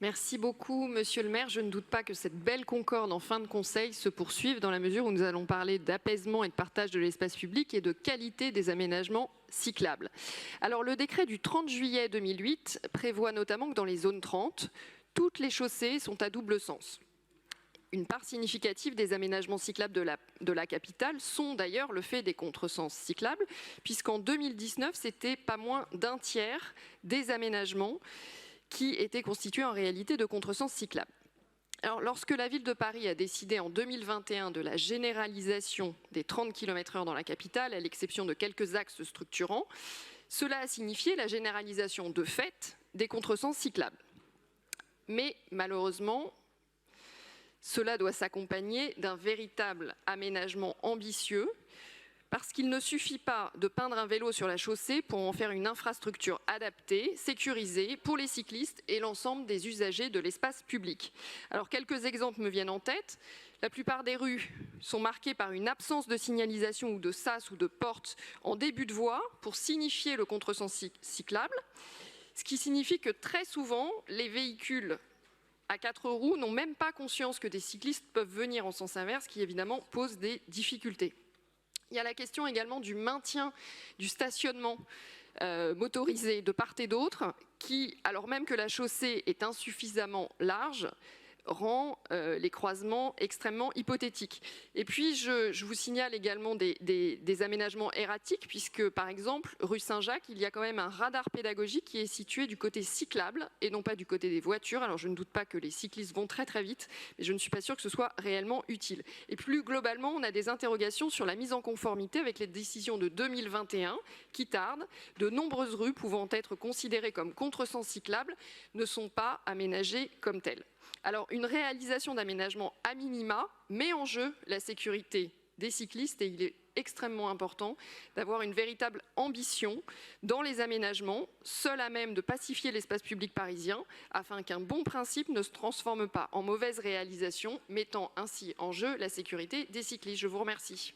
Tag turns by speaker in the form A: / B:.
A: Merci beaucoup, Monsieur le maire. Je ne doute pas que cette belle concorde en fin de conseil se poursuive dans la mesure où nous allons parler d'apaisement et de partage de l'espace public et de qualité des aménagements cyclables. Alors, le décret du 30 juillet 2008 prévoit notamment que dans les zones 30, toutes les chaussées sont à double sens. Une part significative des aménagements cyclables de la capitale sont d'ailleurs le fait des contresens cyclables, puisqu'en 2019, c'était pas moins d'un tiers des aménagements qui étaient constitués en réalité de contresens cyclables. Alors, lorsque la ville de Paris a décidé en 2021 de la généralisation des 30 km/h dans la capitale, à l'exception de quelques axes structurants, cela a signifié la généralisation de fait des contresens cyclables. Mais malheureusement, cela doit s'accompagner d'un véritable aménagement ambitieux, parce qu'il ne suffit pas de peindre un vélo sur la chaussée pour en faire une infrastructure adaptée, sécurisée pour les cyclistes et l'ensemble des usagers de l'espace public. Alors, quelques exemples me viennent en tête. La plupart des rues sont marquées par une absence de signalisation ou de sas ou de porte en début de voie pour signifier le contresens cyclable, ce qui signifie que très souvent, les véhicules à 4 roues n'ont même pas conscience que des cyclistes peuvent venir en sens inverse, qui évidemment pose des difficultés. Il y a la question également du maintien du stationnement motorisé de part et d'autre, qui, alors même que la chaussée est insuffisamment large, rend les croisements extrêmement hypothétiques. Et puis, je vous signale également des aménagements erratiques, puisque, par exemple, rue Saint-Jacques, il y a quand même un radar pédagogique qui est situé du côté cyclable et non pas du côté des voitures. Alors, je ne doute pas que les cyclistes vont très très vite, mais je ne suis pas sûre que ce soit réellement utile. Et plus globalement, on a des interrogations sur la mise en conformité avec les décisions de 2021 qui tardent. De nombreuses rues pouvant être considérées comme contresens cyclables ne sont pas aménagées comme telles. Alors, une réalisation d'aménagement à minima met en jeu la sécurité des cyclistes et il est extrêmement important d'avoir une véritable ambition dans les aménagements, seule à même de pacifier l'espace public parisien, afin qu'un bon principe ne se transforme pas en mauvaise réalisation, mettant ainsi en jeu la sécurité des cyclistes. Je vous remercie.